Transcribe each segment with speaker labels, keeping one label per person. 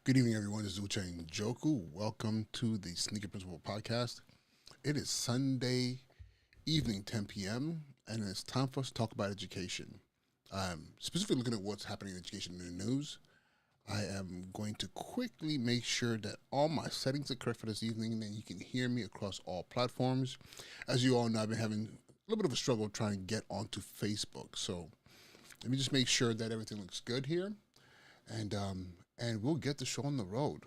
Speaker 1: Good evening, everyone. This is Uche Joku. Welcome to the Sneaker Principal Podcast. It is Sunday evening, 10 p.m., and it's time for us to talk about education. Specifically looking at what's happening in education in the news. I am going to quickly make sure that all my settings are correct for this evening, and then you can hear me across all platforms. As you all know, I've been having a little bit of a struggle trying to get onto Facebook. So let me just make sure that everything looks good here, and we'll get the show on the road.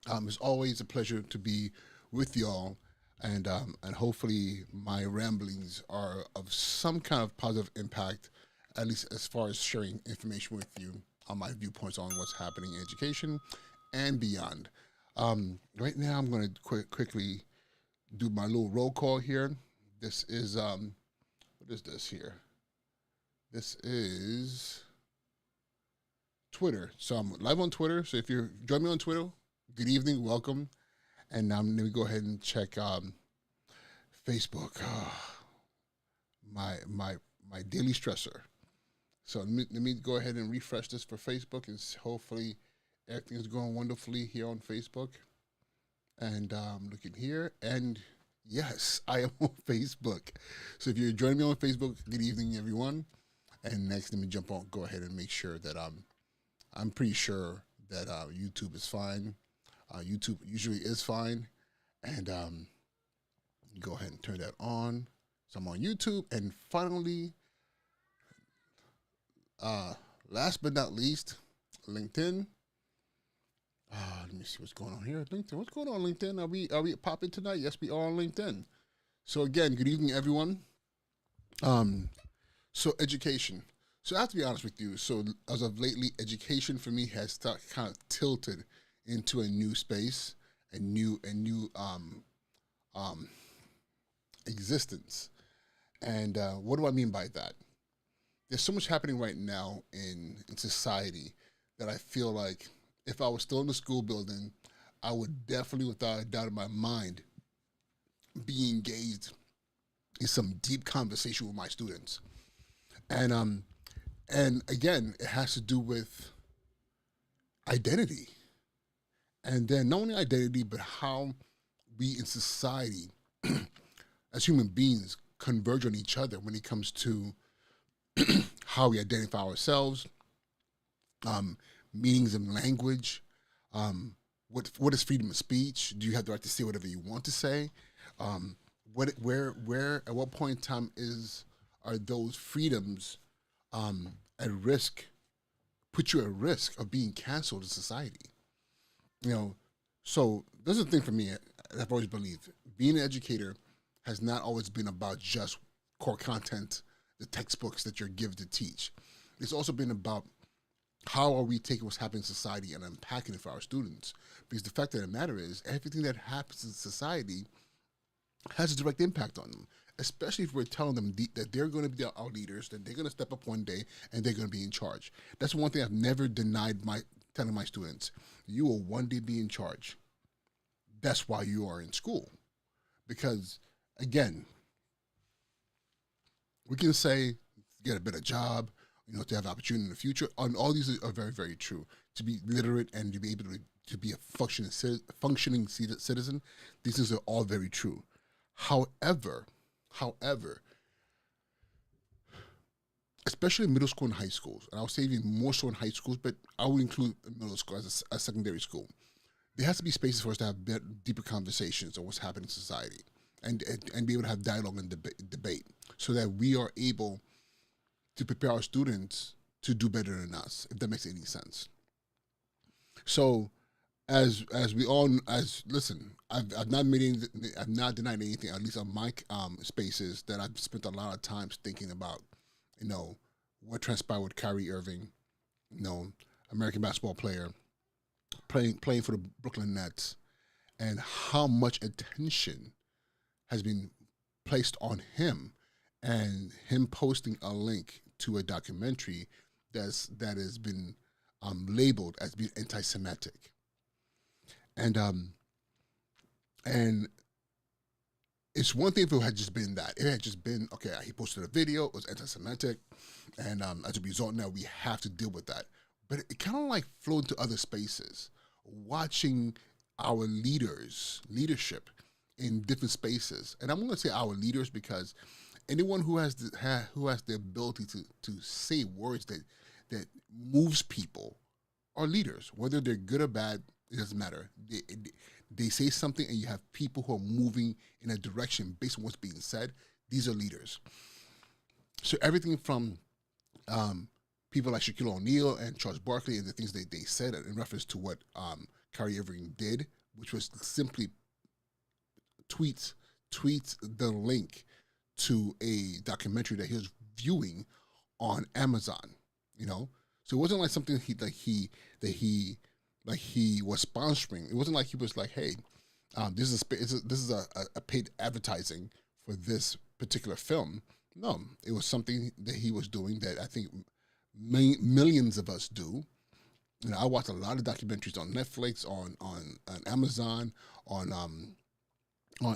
Speaker 1: It's always a pleasure to be with y'all, and hopefully my ramblings are of some kind of positive impact, at least as far as sharing information with you on my viewpoints on what's happening in education and beyond. Right now, I'm going to quickly do my little roll call here. This is what is this here? This is Twitter. So I'm live on Twitter. So if you're joining me on Twitter, good evening, welcome. And let me go ahead and check Facebook. My daily stressor. So let me go ahead and refresh this for Facebook, and hopefully everything is going wonderfully here on Facebook. And looking here, and yes, I am on Facebook. So if you're joining me on Facebook, good evening, everyone. And next, let me jump on. Go ahead and make sure that I'm pretty sure that YouTube is fine. YouTube usually is fine, and go ahead and turn that on. So I'm on YouTube, and finally, last but not least, LinkedIn. Let me see what's going on here. LinkedIn. What's going on, LinkedIn? Are we popping tonight? Yes, we are on LinkedIn. So again, good evening, everyone. So education. So I have to be honest with you. So as of lately, education for me has kind of tilted into a new space, a new existence. And what do I mean by that? There's so much happening right now in society that I feel like if I was still in the school building, I would definitely, without a doubt in my mind, be engaged in some deep conversation with my students. And again, it has to do with identity. And then not only identity, but how we in society, as human beings, converge on each other when it comes to how we identify ourselves, meanings of language, what is freedom of speech? Do you have the right to say whatever you want to say? Where, at what point in time are those freedoms at risk, put you at risk of being canceled in society? You know, so this is the thing for me. I've always believed being an educator has not always been about just core content, the textbooks that you're given to teach. It's also been about how are we taking what's happening in society and unpacking it for our students. Because the fact of the matter is, everything that happens in society has a direct impact on them, especially if we're telling them that they're going to be our leaders, that they're going to step up one day and they're going to be in charge. That's one thing I've never denied telling my students. You will one day be in charge. That's why you are in school. Because, again, we can say get a better job, to have opportunity in the future. And all these are very, very true. To be literate and to be able to be a functioning citizen, these things are all very true. However, especially in middle school and high schools, and I'll say even more so in high schools, but I will include middle school as a secondary school. There has to be spaces for us to have deeper conversations on what's happening in society, and be able to have dialogue and debate, so that we are able to prepare our students to do better than us, if that makes any sense. So, as we all listen, I've not denied anything. At least on my spaces, that I've spent a lot of time thinking about, what transpired with Kyrie Irving, American basketball player, playing for the Brooklyn Nets, and how much attention has been placed on him, and him posting a link to a documentary that has been labeled as being anti-Semitic, and it's one thing if it had just been that. It had just been, okay, he posted a video, it was anti-Semitic, and as a result now we have to deal with that. but it kind of like flowed into other spaces, watching our leadership in different spaces. And I'm going to say our leaders because anyone who has the ability to say words that moves people are leaders, whether they're good or bad. It doesn't matter. They say something, and you have people who are moving in a direction based on what's being said. These are leaders. So everything from people like Shaquille O'Neal and Charles Barkley and the things they said in reference to what Kyrie Irving did, which was simply tweets the link to a documentary that he was viewing on Amazon. So it wasn't like something he was sponsoring. It wasn't like he was like, hey, this is a paid advertising for this particular film. No, it was something that he was doing that I think millions of us do. I watch a lot of documentaries on Netflix, on Amazon, on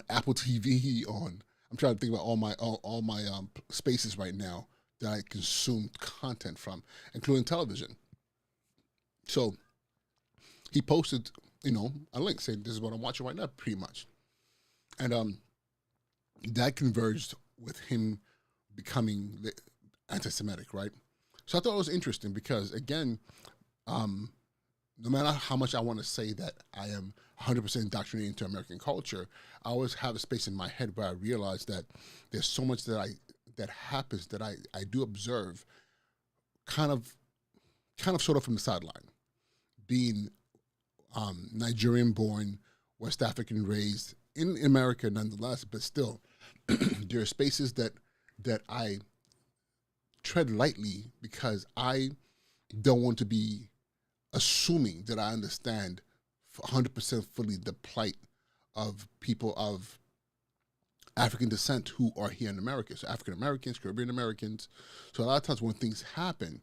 Speaker 1: Apple TV. I'm trying to think about all my spaces right now that I consume content from, including television. So he posted, a link saying this is what I'm watching right now, pretty much, and that converged with him becoming anti-Semitic, right? So I thought it was interesting because, again, no matter how much I want to say that I am 100% indoctrinated into American culture, I always have a space in my head where I realize that there's so much that happens that I do observe, kind of sort of from the sideline, being Nigerian-born, West African raised in America, nonetheless, but still, there are spaces that I tread lightly because I don't want to be assuming that I understand 100% fully the plight of people of African descent who are here in America. So African Americans, Caribbean Americans. So a lot of times when things happen,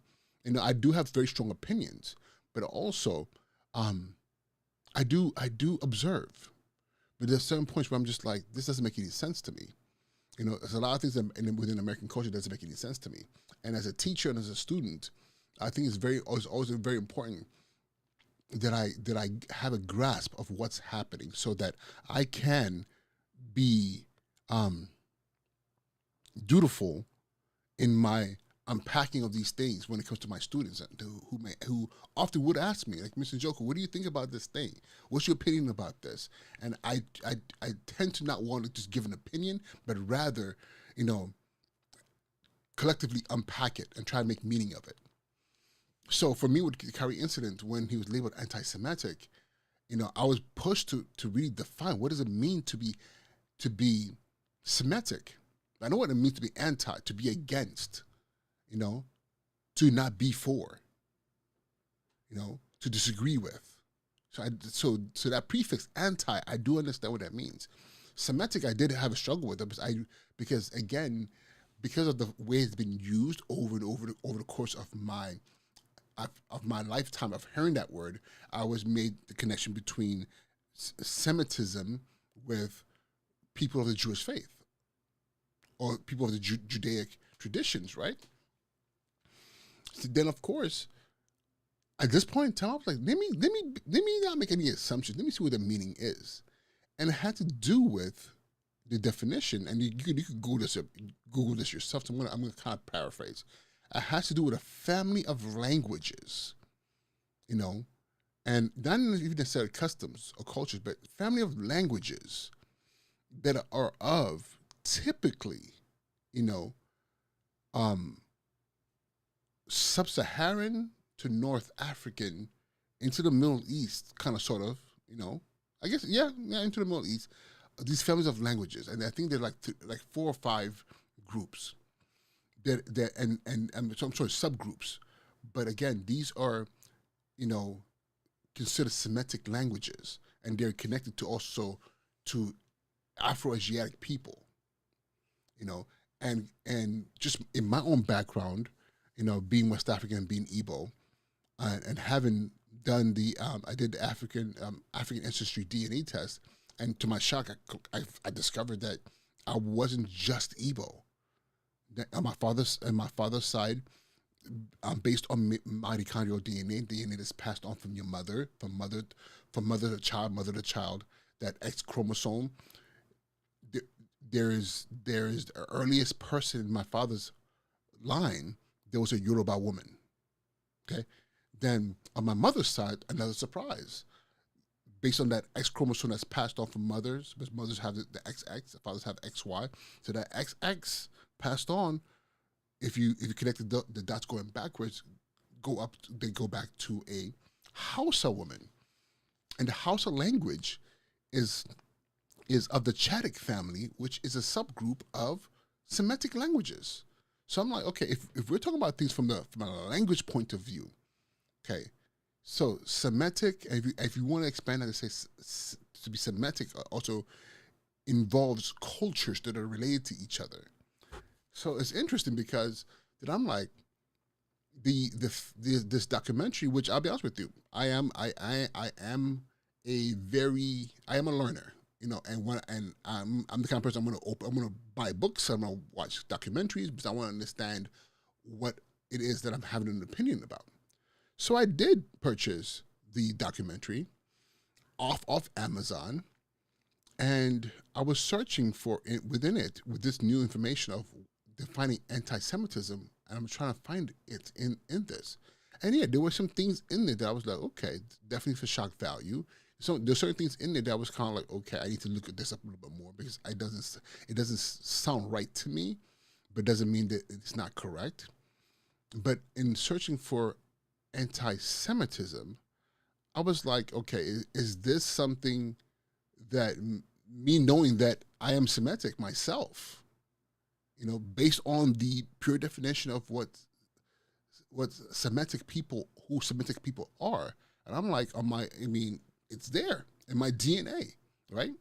Speaker 1: I do have very strong opinions, but also I do observe. But there's certain points where I'm just like, this doesn't make any sense to me. There's a lot of things within American culture that doesn't make any sense to me. And as a teacher and as a student, I think it's always very important that I have a grasp of what's happening so that I can be dutiful in my unpacking of these things when it comes to my students who often would ask me, like, Mr. Joker, what do you think about this thing? What's your opinion about this? And I tend to not want to just give an opinion, but rather, collectively unpack it and try to make meaning of it. So for me with the Kyrie incident, when he was labeled anti-Semitic, I was pushed to really define what does it mean to be Semitic. I know what it means to be anti, to be against, to not be for, to disagree with. So that prefix anti, I do understand what that means. Semitic, I did have a struggle with it because of the way it's been used over and over the course of my lifetime of hearing that word. I was made the connection between Semitism with people of the Jewish faith or people of the Judaic traditions, right? So then, of course, at this point in time, I was like, let me not make any assumptions. Let me see what the meaning is. And it had to do with the definition, and you could Google this yourself. So I'm gonna kind of paraphrase. It has to do with a family of languages, and not even necessarily customs or cultures, but family of languages that are of typically, sub-Saharan to North African into the Middle East, kind of, sort of, I guess, yeah, into the Middle East. These families of languages, and I think they're like 4 or 5 groups. And so I'm sorry, subgroups. But again, these are, considered Semitic languages, and they're connected to Afro-Asiatic people, and just in my own background, being West African and being Igbo, and having done I did the African ancestry DNA test, and to my shock, I discovered that I wasn't just Igbo. On my father's side, based on mitochondrial DNA that's passed on from your mother, from mother to child. That X chromosome. There, there is the earliest person in my father's line. There was a Yoruba woman. Okay, then on my mother's side, another surprise. Based on that X chromosome that's passed on from mothers, because mothers have the XX, fathers have XY. So that XX passed on. If you connect the dots going backwards, they go back to a Hausa woman, and the Hausa language is of the Chadic family, which is a subgroup of Semitic languages. So I'm like, okay, if we're talking about things from a language point of view, okay, so Semitic, if you want to expand that to say to be Semitic, also involves cultures that are related to each other. So it's interesting because that I'm like this documentary, which I'll be honest with you, I am a learner, and I'm the kind of person I'm gonna buy books, I'm gonna watch documentaries because I want to understand what it is that I'm having an opinion about. So I did purchase the documentary off Amazon, and I was searching for it within it with this new information of defining anti-Semitism, and I'm trying to find it in this. And yeah, there were some things in there that I was like, okay, definitely for shock value. So there's certain things in there that was kind of like, okay, I need to look at this up a little bit more because it doesn't sound right to me, but doesn't mean that it's not correct. But in searching for anti-Semitism, I was like, okay, is this something that me knowing that I am Semitic myself, based on the pure definition of what Semitic people, who Semitic people are, and I'm like, it's there in my DNA, right?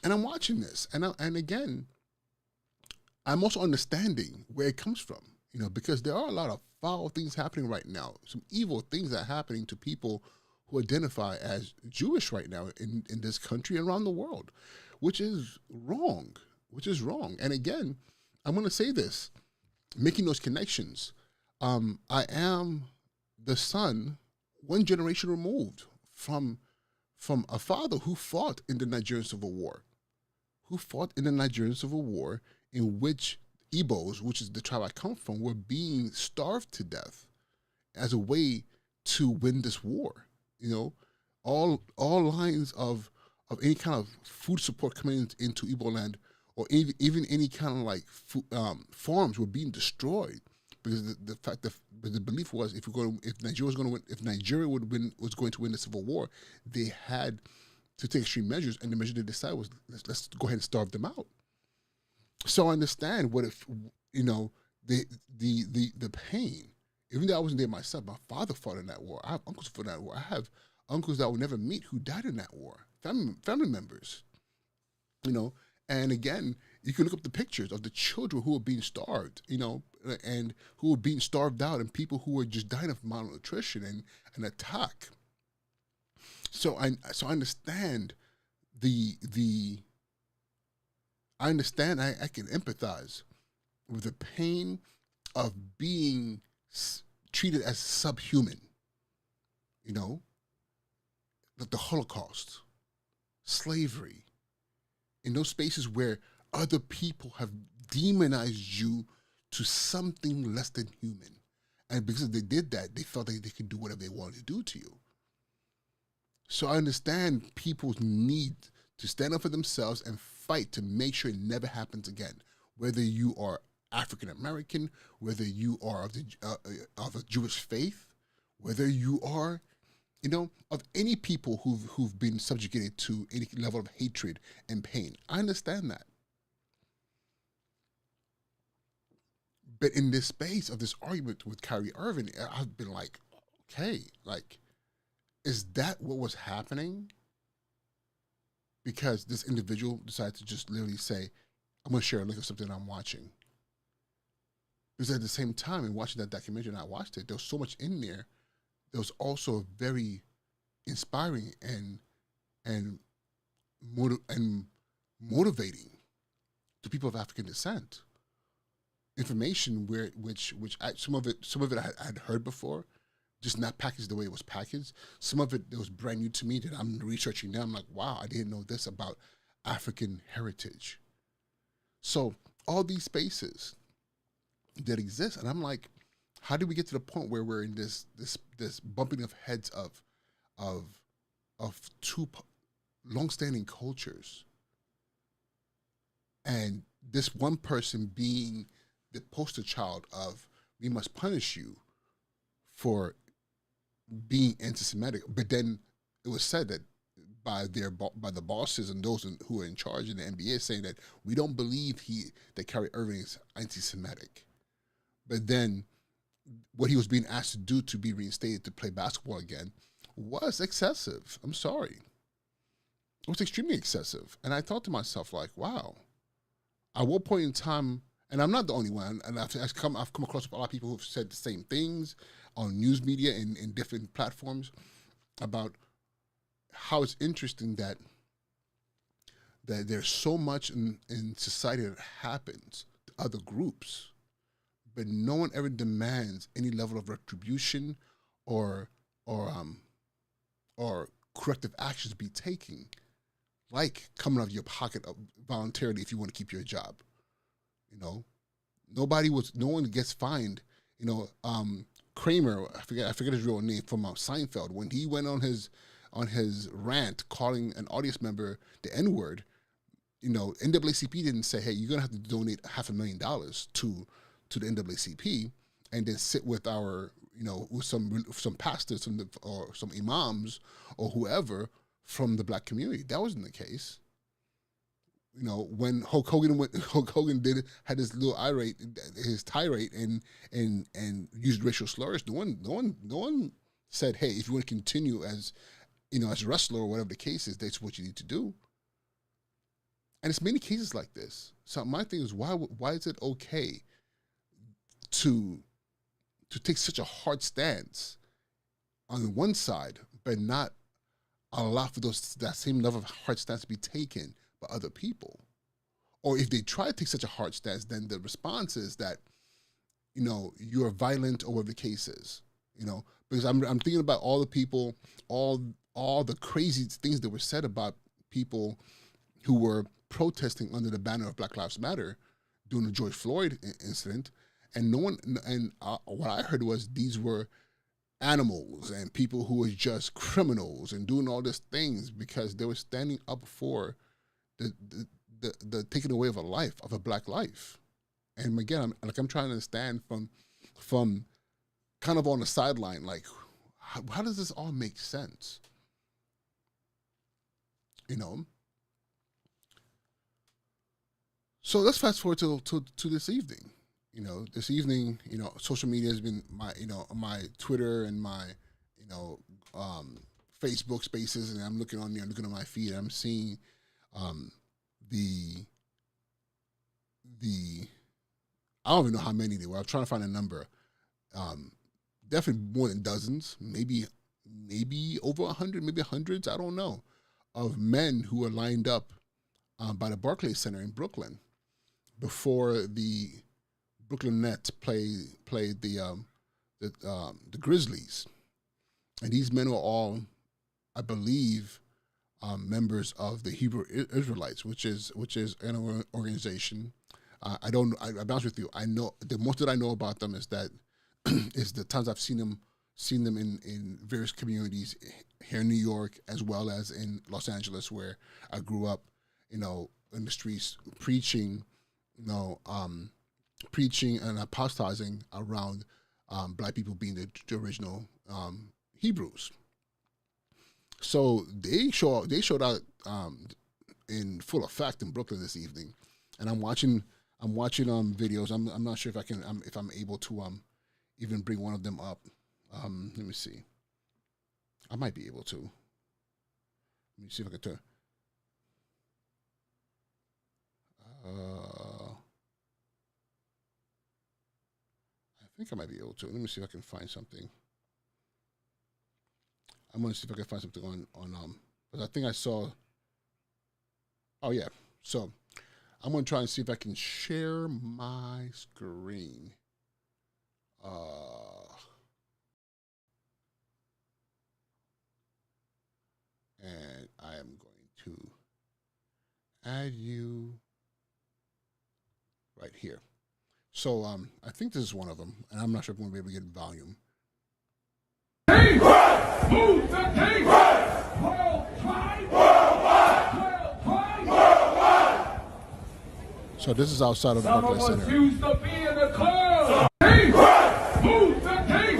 Speaker 1: And I'm watching this, and again, I'm also understanding where it comes from, because there are a lot of foul things happening right now, some evil things that are happening to people who identify as Jewish right now in this country and around the world, which is wrong, And again, I'm going to say this, making those connections. I am the son, one generation removed from a father who fought in the Nigerian Civil War, in which Igbos, which is the tribe I come from, were being starved to death as a way to win this war. All lines of any kind of food support coming into Igbo land, or even any kind of like farms were being destroyed because the belief was if Nigeria was going to win, if Nigeria was going to win the Civil War, they had to take extreme measures, and the measure they decided was let's go ahead and starve them out. So I understand what if the pain. Even though I wasn't there myself, my father fought in that war. I have uncles who fought in that war. I have uncles that I will never meet who died in that war. Family members, And again, you can look up the pictures of the children who were being starved, and who were being starved out, and people who were just dying of malnutrition and attack. So I understand I understand. I can empathize with the pain of being treated as subhuman, like the Holocaust, slavery, in those spaces where other people have demonized you to something less than human. And because they did that, they thought they could do whatever they wanted to do to you. So I understand people's need to stand up for themselves and fight to make sure it never happens again. Whether you are African American, whether you are of a Jewish faith, whether you are, of any people who've been subjugated to any level of hatred and pain. I understand that. But in this space of this argument with Kyrie Irving, I've been like, okay, is that what was happening? Because this individual decided to just literally say, I'm going to share a link of something I'm watching. Because at the same time, in watching that documentary, and I watched it, there was so much in there. There was also very inspiring and motivating to people of African descent. information some of it I'd heard before, just not packaged the way it was packaged. Some of it that was brand new to me that I'm researching now. I'm like, wow, I didn't know this about African heritage. So all these spaces that exist, and I'm like, how did we get to the point where we're in this bumping of heads of two long-standing cultures, and this one person being the poster child of, we must punish you for being anti-Semitic. But then it was said that by the bosses and those who are in charge in the NBA, saying that we don't believe that Kyrie Irving is anti-Semitic. But then what he was being asked to do to be reinstated to play basketball again was excessive. I'm sorry. It was extremely excessive. And I thought to myself, like, wow. At what point in time, and I'm not the only one, and I've come across a lot of people who've said the same things on news media and in different platforms about how it's interesting that there's so much in society that happens to other groups, but no one ever demands any level of retribution or corrective actions be taken, like coming out of your pocket voluntarily if you want to keep your job. You know, no one gets fined. You know, Kramer, I forget his real name, from Seinfeld, when he went on his rant calling an audience member the N-word. You know, NAACP didn't say, hey, you're gonna have to donate $500,000 to the NAACP, and then sit with our, you know, with some pastors, or some imams or whoever from the black community. That wasn't the case. You know, when Hulk Hogan had his little tirade and used racial slurs, no one said, hey, if you want to continue as, you know, as a wrestler or whatever the case is, that's what you need to do. And it's many cases like this. So my thing is, why is it okay to take such a hard stance on one side, but not allow for that same level of hard stance to be taken by other people? Or if they try to take such a hard stance, then the response is that, you know, you're violent, or whatever the case is. You know, because I'm thinking about all the people, all the crazy things that were said about people who were protesting under the banner of Black Lives Matter during the George Floyd incident, and what I heard was these were animals and people who were just criminals and doing all these things because they were standing up for the taking away of a black life. And again, I'm trying to understand from kind of on the sideline, like, how does this all make sense? You know. So let's fast forward to this evening. You know, this evening, you know, social media has been my Twitter and my, you know, Facebook spaces, and I'm looking on there, I'm looking at my feed, and I'm seeing the I don't even know how many there were. I'm trying to find a number. Definitely more than dozens, maybe over 100, maybe hundreds, I don't know, of men who were lined up by the Barclays Center in Brooklyn before the Brooklyn Nets played the Grizzlies, and these men were all, I believe, members of the Hebrew Israelites, which is an organization. I'll be honest with you. I know the most that I know about them is that is the times I've seen them in various communities here in New York as well as in Los Angeles, where I grew up. You know, in the streets preaching, you know, preaching and apostatizing around black people being the original Hebrews. So they showed out in full effect in Brooklyn this evening, and I'm watching videos. I'm not sure if I'm able to even bring one of them up. Let me see. I might be able to. Let me see if I can turn. I think I might be able to. Let me see if I can find something. I'm gonna see if I can find something on because I think I saw. Oh yeah, so I'm going to try and see if I can share my screen. And I am going to add you right here. So I think this is one of them, and I'm not sure if I'm going to be able to get volume. Move the king! So this is outside of the Barclays Center. Some of us used to be in the club. Move the king!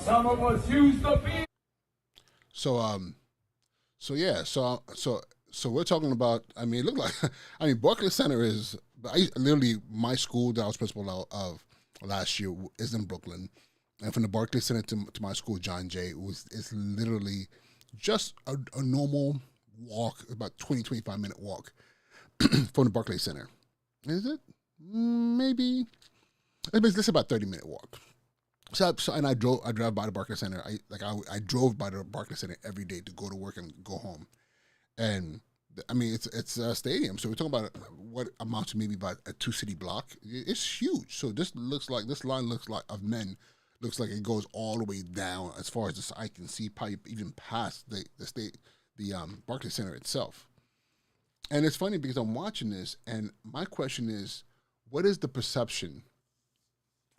Speaker 1: Some of us used to be. So we're talking about. I mean, it looked like. I mean, Barclays Center is. Literally, my school that I was principal of last year is in Brooklyn, and from the Barclays Center to my school, John Jay, it's literally just a normal walk, about 20-25 minute walk from the Barclays Center. Is it? Maybe. It's about 30-minute walk. So and I drive by the Barclays Center. I drove by the Barclays Center every day to go to work and go home, and I mean it's a stadium. So we're talking about what amounts to maybe about a 2-city block. It's huge. So this line looks like of men. Looks like it goes all the way down as far as the eye can see, probably even past the Barclays Center itself. And it's funny because I'm watching this, and my question is, what is the perception?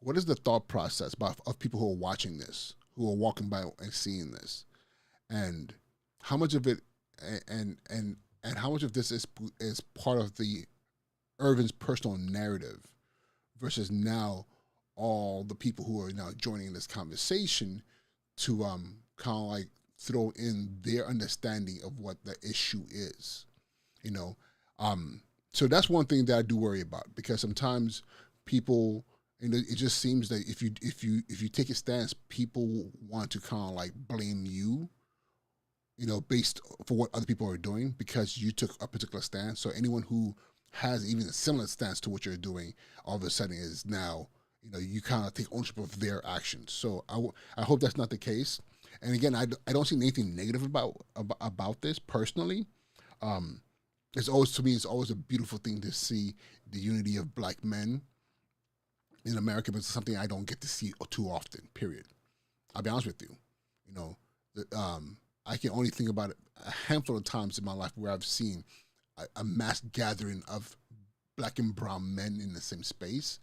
Speaker 1: What is the thought process of people who are watching this, who are walking by and seeing this, and how much of it, and how much of this is part of the Irving's personal narrative, versus now all the people who are now joining this conversation to kind of like throw in their understanding of what the issue is, you know. So that's one thing that I do worry about, because sometimes people. And it just seems that if you take a stance, people want to kind of like blame you, you know, based for what other people are doing because you took a particular stance. So anyone who has even a similar stance to what you're doing, all of a sudden is now, you know, you kind of take ownership of their actions. So I hope that's not the case. And again, I don't see anything negative about this personally. It's always a beautiful thing to see the unity of Black men in America, but it's something I don't get to see too often, period. I'll be honest with you. You know, I can only think about it a handful of times in my life where I've seen a mass gathering of Black and brown men in the same space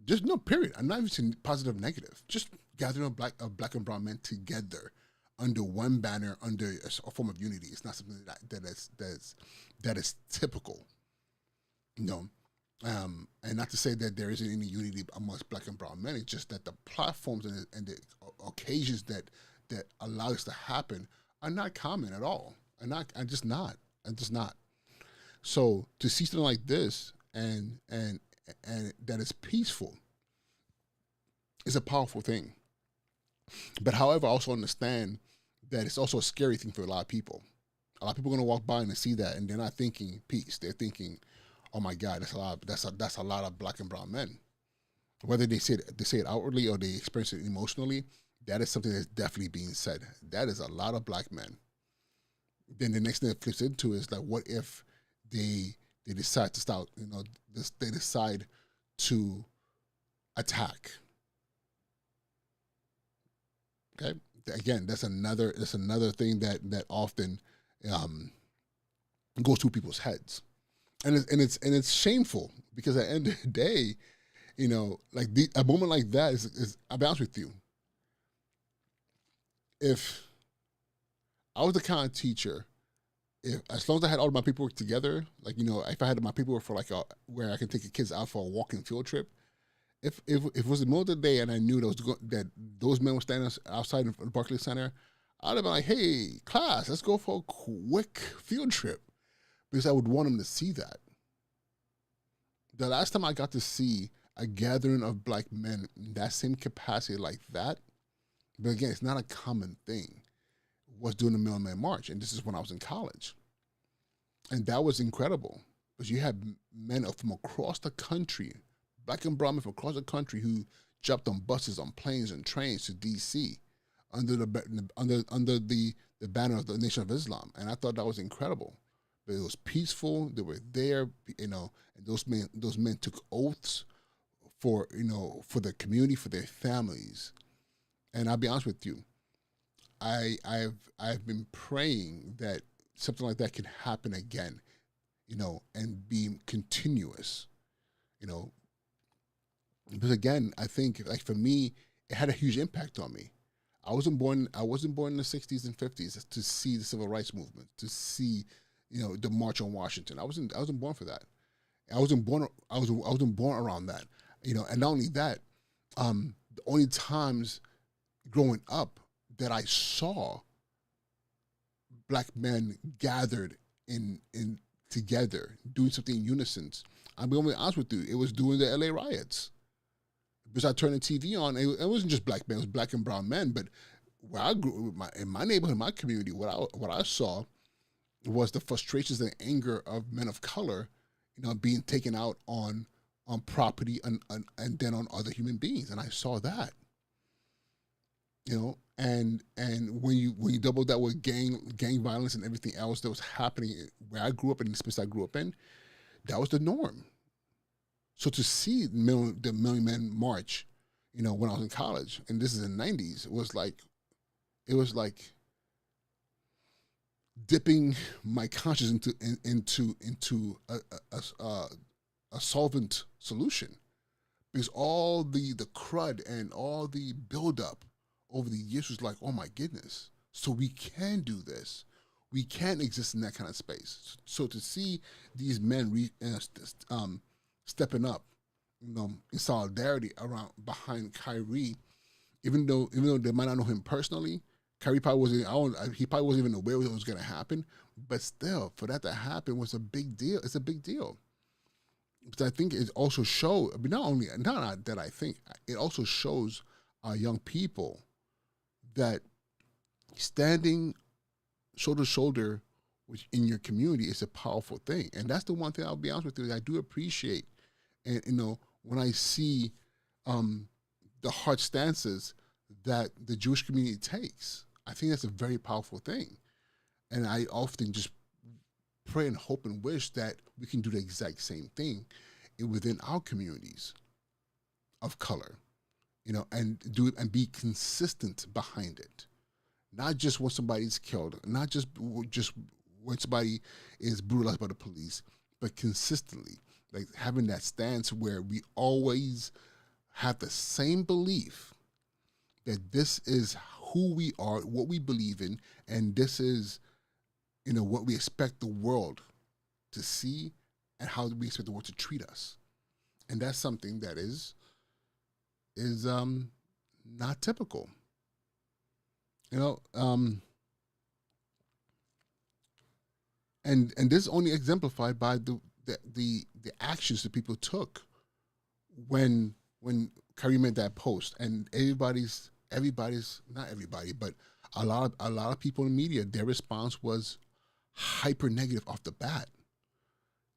Speaker 1: just no, period. I'm not even saying positive, negative. Just gathering of black and brown men together under one banner, under a form of unity. It's not something that is typical, you know. And not to say that there isn't any unity amongst Black and brown men. It's just that the platforms and the occasions that allow this to happen are not common at all. I'm just not. So to see something like this and that is peaceful is a powerful thing. But however, I also understand that it's also a scary thing for a lot of people. A lot of people are going to walk by and see that, and they're not thinking peace. They're thinking, oh my God, that's a lot of Black and brown men. Whether they say it outwardly or they experience it emotionally, that is something that's definitely being said. That is a lot of Black men. Then the next thing that flips into is like, what if they decide to start, you know, they decide to attack? Okay, again, that's another thing that often goes through people's heads. And it's shameful, because at the end of the day, you know, like a moment like that is I'll be honest with you. If I was the kind of teacher, as long as I had all of my paperwork together, like, you know, if I had my paperwork for like where I can take the kids out for a walking field trip, if it was the middle of the day and I knew that those men were standing outside the Barclays Center, I'd have been like, hey, class, let's go for a quick field trip. Because I would want them to see that. The last time I got to see a gathering of Black men in that same capacity like that, but again, it's not a common thing, was during the Million Man March. And this is when I was in college. And that was incredible. Because you had men from across the country, Black and brown men from across the country, who jumped on buses, on planes, and trains to D.C. under the banner of the Nation of Islam, and I thought that was incredible. But it was peaceful. They were there, and those men took oaths for for the community, for their families. And I'll be honest with you, I've been praying that something like that can happen again, and be continuous, you know. Because again, I think like for me, it had a huge impact on me. I wasn't born in the '60s and '50s to see the civil rights movement, to see, the March on Washington. I wasn't born for that. I wasn't born around that. And not only that, the only times growing up that I saw black men gathered in together doing something in unison. I'm going to be honest with you. It was during the LA riots. Because I turned the TV on, it wasn't just black men; it was black and brown men. But where I grew, in my neighborhood, my community, what I saw was the frustrations and anger of men of color, being taken out on property and then on other human beings, and I saw that. And when you double that with gang violence and everything else that was happening where I grew up in the space I grew up in, that was the norm. So to see the Million Men March, when I was in college, and this is in the '90s, it was like dipping my conscience into a solvent solution, because all the crud and all the buildup over the years was like, oh my goodness, so we can do this. We can exist in that kind of space. So to see these men stepping up, in solidarity behind Kyrie, even though they might not know him personally, Kyrie probably wasn't. He probably wasn't even aware what was going to happen. But still, for that to happen was a big deal. It's a big deal. But I think it also shows. But not that I think it also shows our young people that standing shoulder to shoulder in your community is a powerful thing. And that's the one thing I'll be honest with you, I do appreciate. And when I see the hard stances that the Jewish community takes, I think that's a very powerful thing. And I often just pray and hope and wish that we can do the exact same thing within our communities of color, and do it and be consistent behind it. Not just when somebody's killed, not just when somebody is brutalized by the police, but consistently, like having that stance where we always have the same belief that this is who we are, what we believe in, and this is, what we expect the world to see and how we expect the world to treat us. And that's something that is not typical. And this is only exemplified by the actions that people took when Kyrie made that post, and everybody's not everybody, but a lot of people in the media, their response was hyper negative off the bat,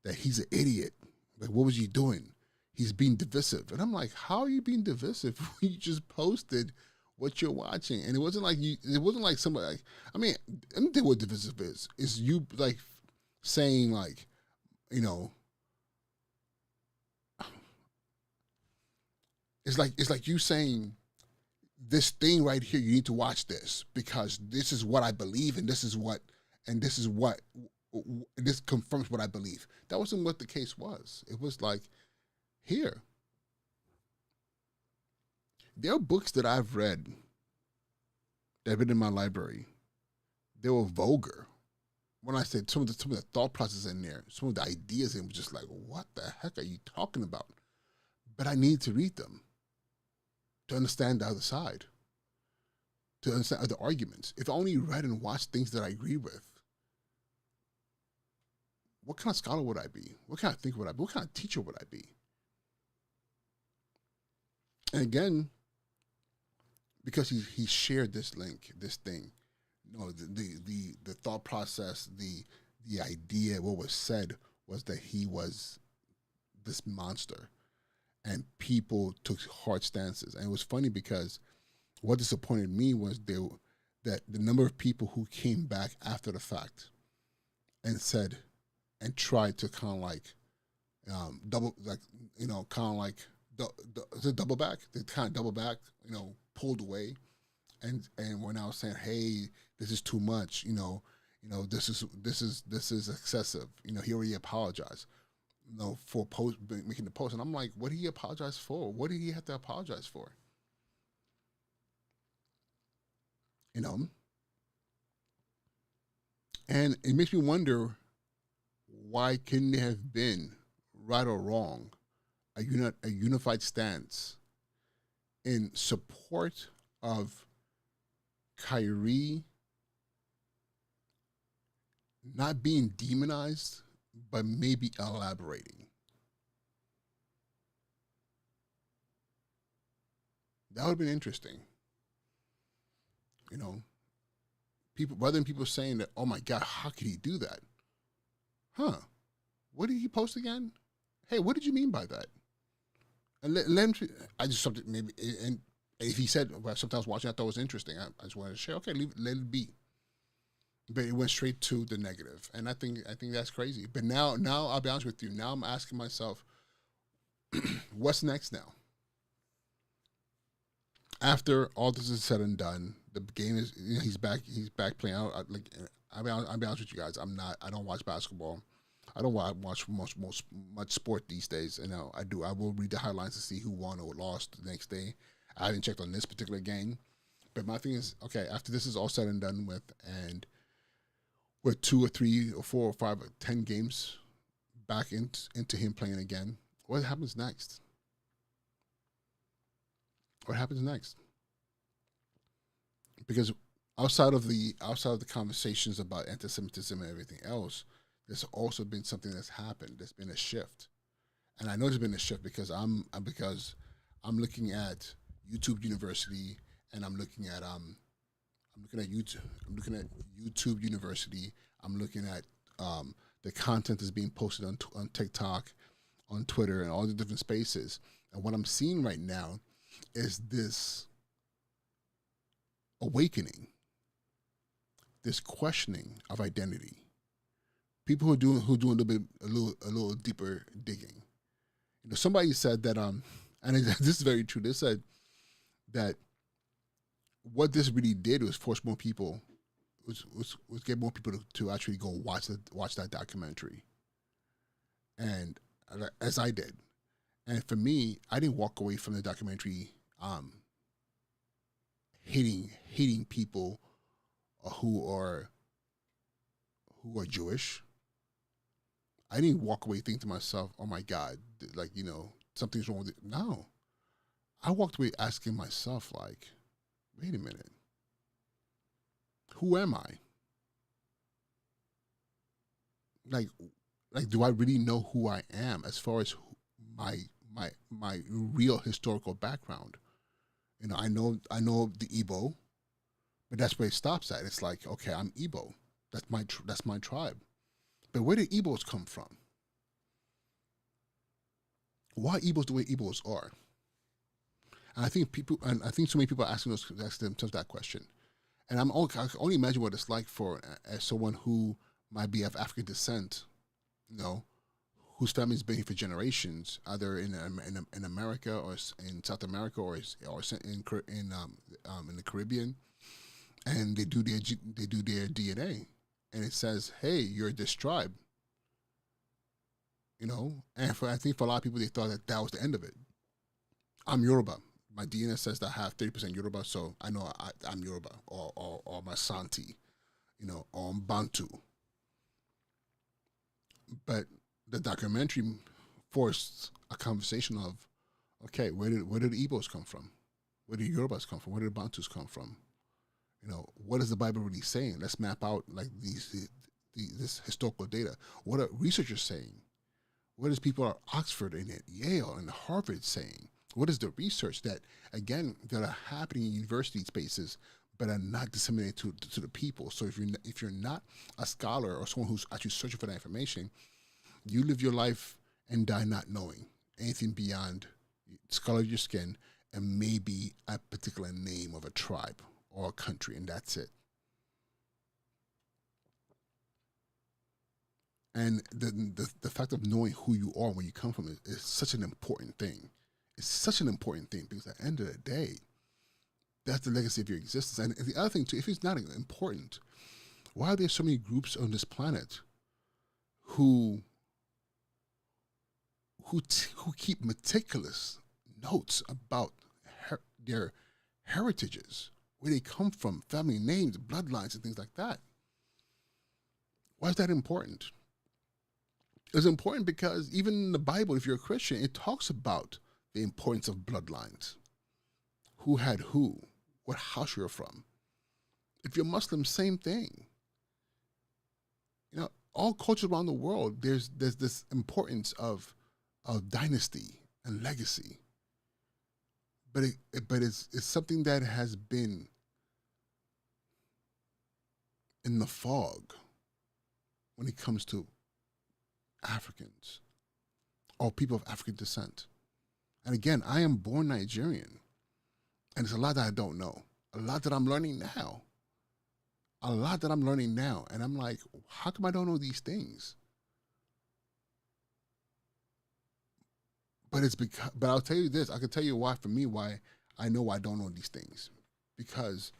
Speaker 1: that he's an idiot. Like, what was he doing? He's being divisive. And I'm like, how are you being divisive when you just posted what you're watching? And it wasn't like somebody, like, I mean, let me tell you what divisive is. It's you like saying like, it's like you saying this thing right here, you need to watch this because this is what I believe and this confirms what I believe. That wasn't what the case was. It was like, here. There are books that I've read that have been in my library. They were vulgar. When I said some of the thought process in there, some of the ideas, it was just like, what the heck are you talking about? But I need to read them to understand the other side, to understand other arguments. If I only read and watched things that I agree with, what kind of scholar would I be? What kind of thinker would I be? What kind of teacher would I be? And again, because he shared this link, this thing, the thought process, the idea, what was said was that he was this monster. and people took hard stances. And it was funny because what disappointed me was that the number of people who came back after the fact and said and tried to kind of like double, like, kind of like is it double back? They kind of double back, pulled away, and when I was saying, hey, this is too much, this is excessive. He already apologized, for making the post, and I'm like, what did he apologize for? What did he have to apologize for? You know, and it makes me wonder, why couldn't there have been, right or wrong, a unified stance in support of Kyrie not being demonized, but maybe elaborating? That would have been interesting. You know, people, rather than people saying that, oh my God, how could he do that? Huh? What did he post again? Hey, what did you mean by that? And let him, I just something maybe, and if he said, well, sometimes watching, I thought it was interesting. I just wanted to share. Okay, let it be. But it went straight to the negative, and I think that's crazy. But now I'll be honest with you. Now I'm asking myself, what's next now? After all this is said and done, the game is, he's back. He's back playing out. I'll be honest with you guys. I don't watch basketball. I don't watch much sport these days. I do. I will read the highlights to see who won or lost the next day. I haven't checked on this particular game. But my thing is, okay, after this is all said and done with, and with 2 or 3 or 4 or 5 or 10 games back into him playing again, what happens next? What happens next? Because outside of the conversations about anti-Semitism and everything else, there's also been something that's happened. There's been a shift, and I know there's been a shift because I'm looking at YouTube University, and I'm looking at YouTube. I'm looking at YouTube University. I'm looking at the content that's being posted on TikTok, on Twitter, and all the different spaces. And what I'm seeing right now is this awakening, this questioning of identity. People who do a little deeper digging. Somebody said that and this is very true. They said that what this really did was force more people, was get more people to actually go watch that documentary, and as I did. And for me, I didn't walk away from the documentary hating people who are Jewish. I didn't walk away thinking to myself, "Oh my God, something's wrong with it." No, I walked away asking myself, like, "Wait a minute, who am I? Like, do I really know who I am as far as my real historical background?" I know the Igbo, but that's where it stops at. It's like, okay, I'm Igbo. That's my tribe. But where did Igbos come from? Why Igbos the way Igbos are? And I think so many people are asking themselves that question. And I can only imagine what it's like for as someone who might be of African descent, whose family's been here for generations, either in America or in South America or in the Caribbean, and they do their DNA, and it says, "Hey, you're this tribe," And I think for a lot of people, they thought that was the end of it. I'm Yoruba. My DNA says that I have 30% Yoruba, so I know I'm Yoruba or Masanti, or Bantu. But the documentary forced a conversation of, okay, where did the Igbos come from? Where did Yorubas come from? Where did the Bantus come from? What is the Bible really saying? Let's map out like this historical data. What are researchers saying? What is people at Oxford and at Yale and Harvard saying? What is the research that are happening in university spaces but are not disseminated to the people? So if you're not a scholar or someone who's actually searching for that information, you live your life and die not knowing anything beyond It's color of your skin, and maybe a particular name of a tribe or a country, and that's it. And the fact of knowing who you are, where you come from, is such an important thing. It's such an important thing because at the end of the day, that's the legacy of your existence. And the other thing too, if it's not important, why are there so many groups on this planet who who keep meticulous notes about their heritages, where they come from, family names, bloodlines, and things like that? Why is that important? It's important because even in the Bible, if you're a Christian, it talks about the importance of bloodlines. Who had who, what house you're from. If you're Muslim, same thing. All cultures around the world, there's this importance of dynasty and legacy. But it's something that has been in the fog when it comes to Africans or people of African descent. And again, I am born Nigerian, and it's a lot that I don't know, a lot that I'm learning now. And I'm like, how come I don't know these things? But I'll tell you this, I can tell you why, for me, why I know I don't know these things. Because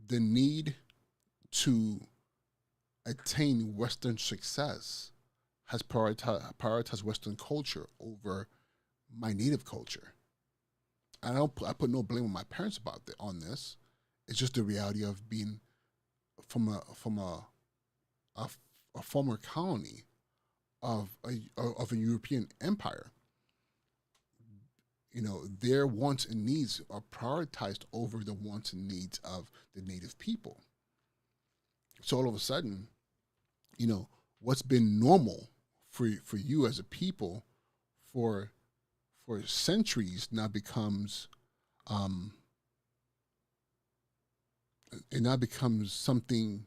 Speaker 1: the need to attain Western success has prioritized Western culture over my native culture. And I put no blame on my parents on this. It's just the reality of being from a former colony of a European empire. Their wants and needs are prioritized over the wants and needs of the native people. So all of a sudden, what's been normal for you as a people for centuries now becomes something,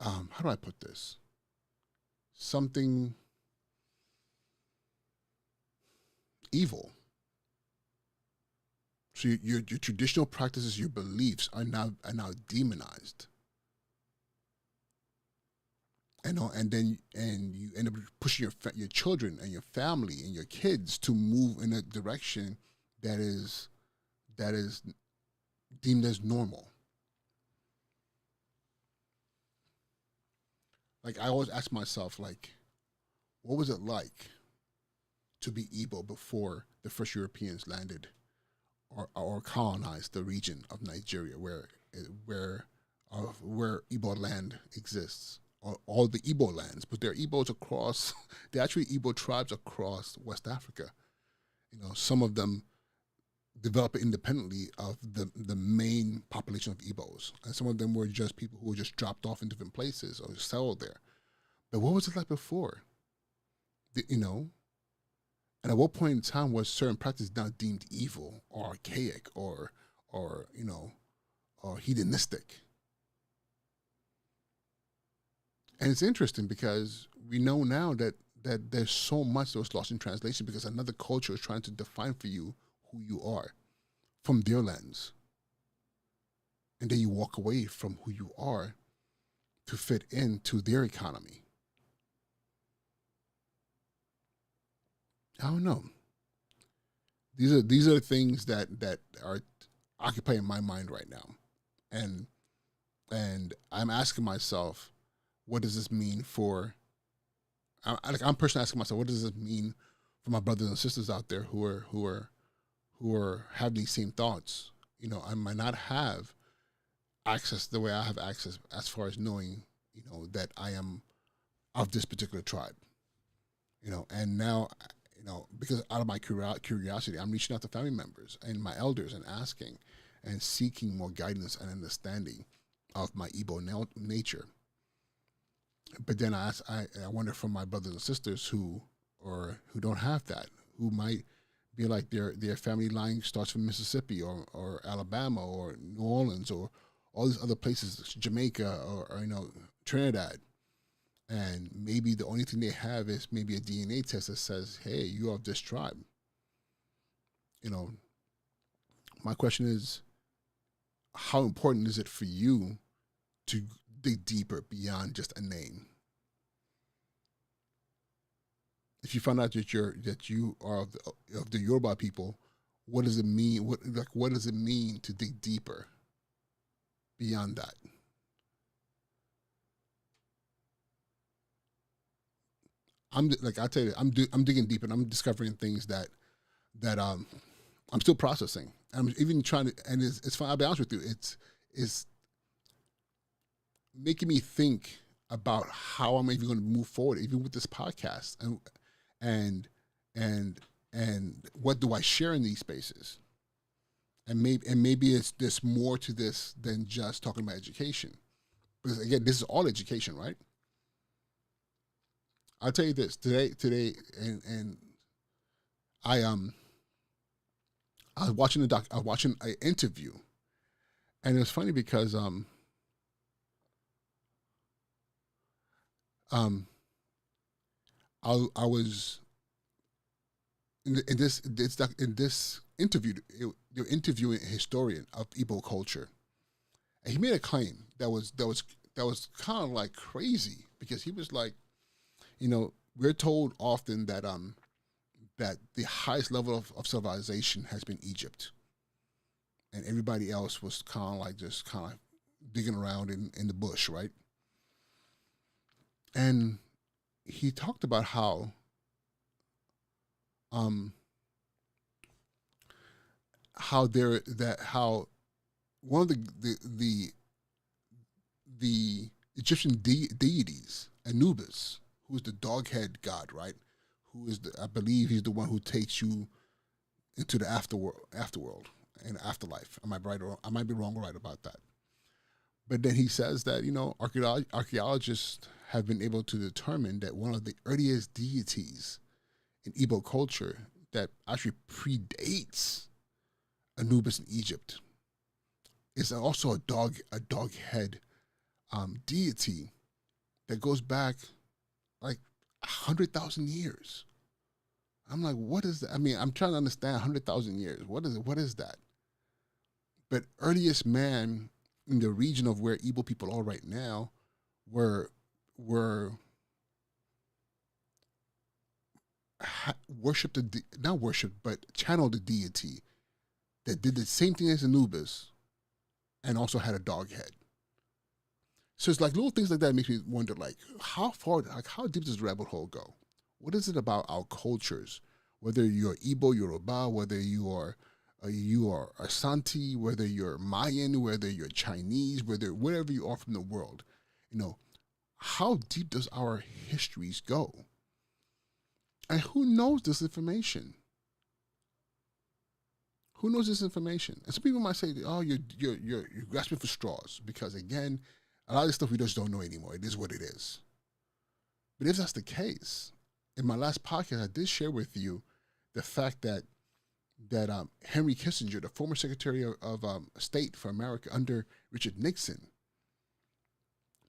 Speaker 1: how do I put this? Something evil. So your traditional practices, your beliefs are now demonized. And then you end up pushing your children and your family and your kids to move in a direction that is deemed as normal. Like, I always ask myself, like, what was it like to be Igbo before the first Europeans landed or colonized the region of Nigeria where Igbo land exists, or all the Igbo lands? But there are Igbos across, there are actually Igbo tribes across West Africa. Some of them develop independently of the main population of Igbos, and some of them were just people who were just dropped off in different places or settled there. But what was it like before? And at what point in time was certain practice now deemed evil or archaic or hedonistic? And it's interesting because we know now that there's so much that was lost in translation because another culture is trying to define for you who you are from their lens. And then you walk away from who you are to fit into their economy. I don't know. These are things that are occupying my mind right now. And I'm asking myself, what does this mean for I'm personally asking myself, what does this mean for my brothers and sisters out there who are having these same thoughts? I might not have access the way I have access as far as knowing, that I am of this particular tribe. And now, because out of my curiosity, I'm reaching out to family members and my elders and asking and seeking more guidance and understanding of my Igbo nature. But then I wonder from my brothers and sisters who don't have that, who might be like their family line starts from Mississippi or Alabama or New Orleans or all these other places, Jamaica or Trinidad. And maybe the only thing they have is maybe a DNA test that says, hey, you're of this tribe. you know, my question is, how important is it for you to dig deeper beyond just a name? If you find out that you are of the Yoruba people, what does it mean? What does it mean to dig deeper beyond that? I tell you, I'm digging deep and I'm discovering things that I'm still processing. I'm even trying to, and it's fine. I'll be honest with you, it's making me think about how I'm even going to move forward, even with this podcast, and and and what do I share in these spaces? And maybe there's more to this than just talking about education, because again, this is all education, right? I'll tell you this today, and I I was watching I was watching an interview, and it was funny because um I was in this interview. They're interviewing a historian of Igbo culture, and he made a claim that was kind of like crazy, because he was like, we're told often that the highest level of civilization has been Egypt, and everybody else was kind of like just kind of digging around in the bush, right? And he talked about um how one of the Egyptian deities, Anubis, who is the dog head god, right? Who is I believe he's the one who takes you into the afterworld and afterlife. Am I right, or I might be wrong or right about that? But then he says that archaeologists have been able to determine that one of the earliest deities in Igbo culture that actually predates Anubis in Egypt is also a dog head deity that goes back like 100,000 years. I'm like, what is that? I mean, I'm trying to understand 100,000 years. What is it? What is that? But earliest man in the region of where Igbo people are right now were were worshipped not worshipped, but channeled the deity that did the same thing as Anubis and also had a dog head. So it's like little things like that makes me wonder, like how deep does the rabbit hole go? What is it about our cultures? Whether you're Igbo, Yoruba, whether you are Asante, whether you're Mayan, whether you're Chinese, wherever you are from the world, how deep does our histories go? And who knows this information? Who knows this information? And some people might say, "Oh, you're grasping for straws," because again, a lot of this stuff we just don't know anymore. It is what it is. But if that's the case, in my last podcast, I did share with you the fact that Henry Kissinger, the former Secretary of State for America under Richard Nixon,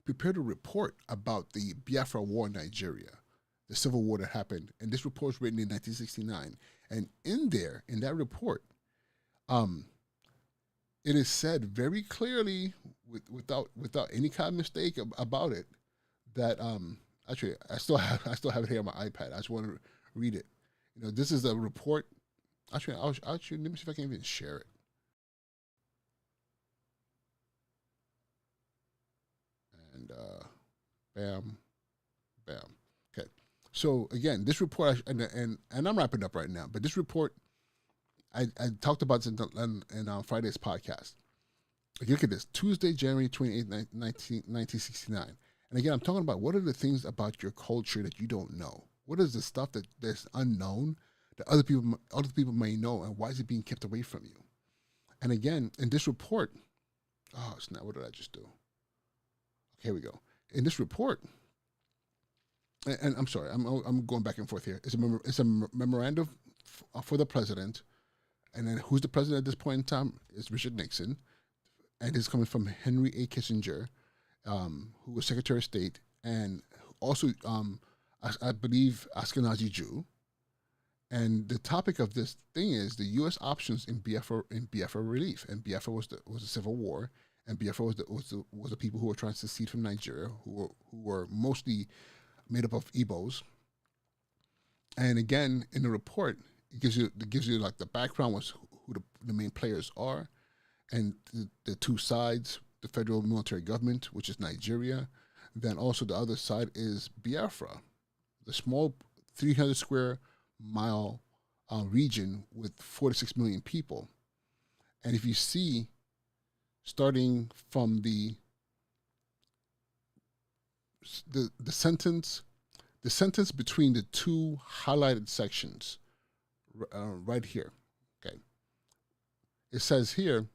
Speaker 1: prepared a report about the Biafra War in Nigeria, the civil war that happened. And this report was written in 1969. And in that report, it is said very clearly, without any kind of mistake about it, that actually I still have it here on my iPad. I just want to read it. This is a report. Actually, let me see if I can even share it. And bam, bam. Okay. So again, this report, and I'm wrapping up right now. But this report, I talked about this in Friday's podcast. Like, look at this: Tuesday, January 28th, 1969. And again, I'm talking about what are the things about your culture that you don't know. What is the stuff that's unknown that other people may know, and why is it being kept away from you? And again, in this report, oh snap! What did I just do? Okay, here we go. In this report, and I'm sorry, I'm going back and forth here. It's a memorandum for the president, and then who's the president at this point in time? It's Richard Nixon, and it's coming from Henry A. Kissinger, who was Secretary of State, and also I believe Ashkenazi Jew. And the topic of this thing is the U.S. options in Biafra relief. And Biafra was a civil war, and Biafra was the people who were trying to secede from Nigeria, who were mostly made up of Igbos. And again, in the report, it gives you like the background was who the main players are, and the two sides, the federal military government, which is Nigeria, then also the other side is Biafra, the small 300 square mile region with 46 million people. And if you see, starting from the sentence, the sentence between the two highlighted sections, right here, okay, it says here,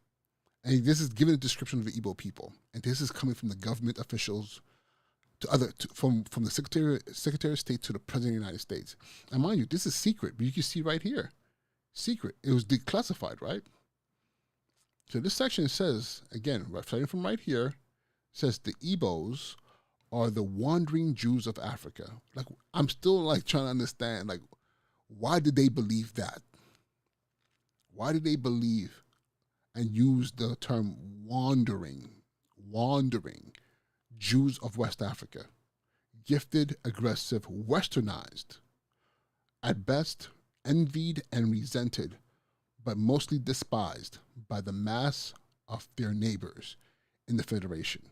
Speaker 1: and this is giving a description of the Igbo people, and this is coming from the government officials from the Secretary of State to the President of the United States. And mind you, this is secret, but you can see right here, secret. It was declassified, right? So this section says, again, starting from right here, says the Igbos are the wandering Jews of Africa. Like, I'm still like trying to understand, like, why did they believe that? Why did they believe and use the term wandering Jews of West Africa? Gifted, aggressive, westernized, at best envied and resented, but mostly despised by the mass of their neighbors in the Federation.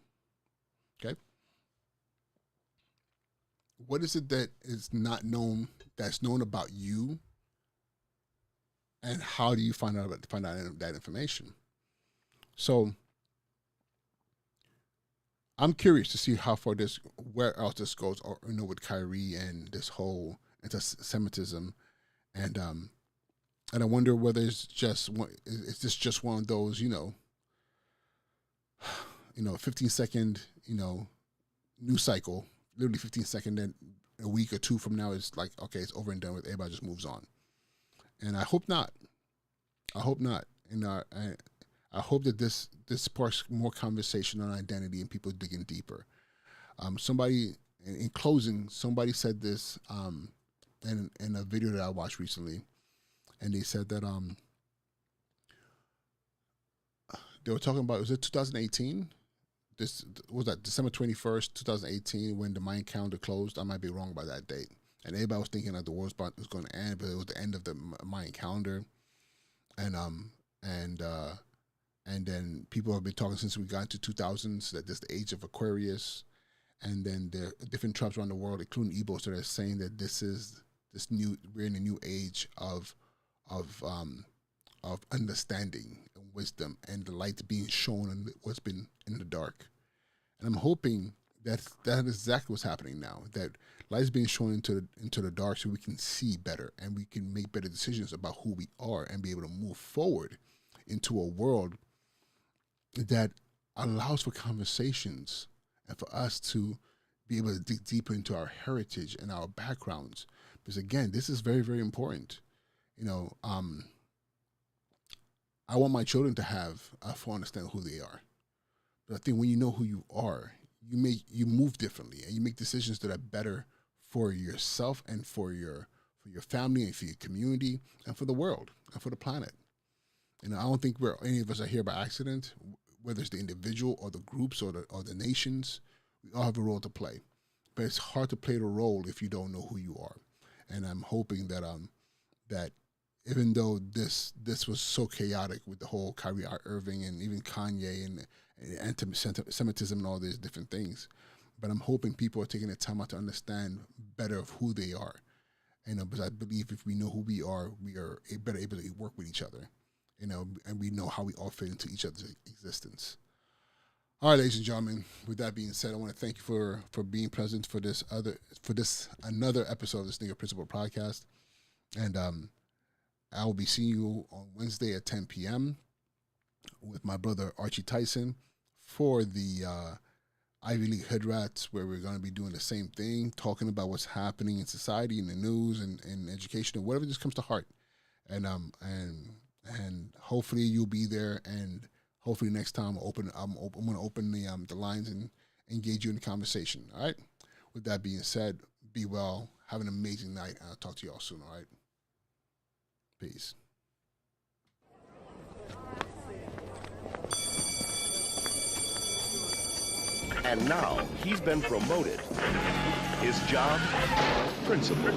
Speaker 1: Okay? What is it that is not known, that's known about you, and how do you find out that information? So I'm curious to see where else this goes, or with Kyrie and this whole anti-Semitism, and I wonder whether is this just one of those 15-second news cycle, literally 15-second, then a week or two from now it's like, okay, it's over and done with, everybody just moves on. And I hope not. And I hope that this sparks more conversation on identity and people digging deeper. Somebody, in closing, somebody said this in a video that I watched recently, and they said that they were talking about, was it 2018? This was that December 21st, 2018, when the Mayan calendar closed. I might be wrong by that date. And everybody was thinking that the world was going to end, but it was the end of the Mayan calendar. And then people have been talking since we got into 2000s that this is the age of Aquarius. And then there are different tribes around the world, including Igbos, that are saying that we're in a new age of understanding and wisdom, and the light being shown on what's been in the dark. And I'm hoping that is exactly what's happening now, that light is being shown into the dark so we can see better and we can make better decisions about who we are and be able to move forward into a world that allows for conversations and for us to be able to dig deeper into our heritage and our backgrounds. Because again, this is very, very important. I want my children to have a full understanding of who they are. But I think when you know who you are, you move differently and you make decisions that are better for yourself and for your family and for your community and for the world and for the planet. I don't think any of us are here by accident, whether it's the individual or the groups or the nations. We all have a role to play. But it's hard to play the role if you don't know who you are. And I'm hoping that even though this was so chaotic with the whole Kyrie Irving and even Kanye and anti-Semitism and all these different things, but I'm hoping people are taking the time out to understand better of who they are. Because I believe if we know who we are better able to work with each other, and we know how we all fit into each other's existence. All right, ladies and gentlemen, with that being said, I want to thank you for being present for this another episode of the Sneaker Principle Podcast. And I will be seeing you on Wednesday at 10 p.m. with my brother Archie Tyson for the Ivy League Hood Rats, where we're going to be doing the same thing, talking about what's happening in society, in the news, and education, and whatever just comes to heart. And hopefully you'll be there, and hopefully next time I'm going to open the lines and engage you in the conversation. All right. With that being said, be well, have an amazing night, and I'll talk to you all soon. All right. Peace.
Speaker 2: And now he's been promoted. His job, principal.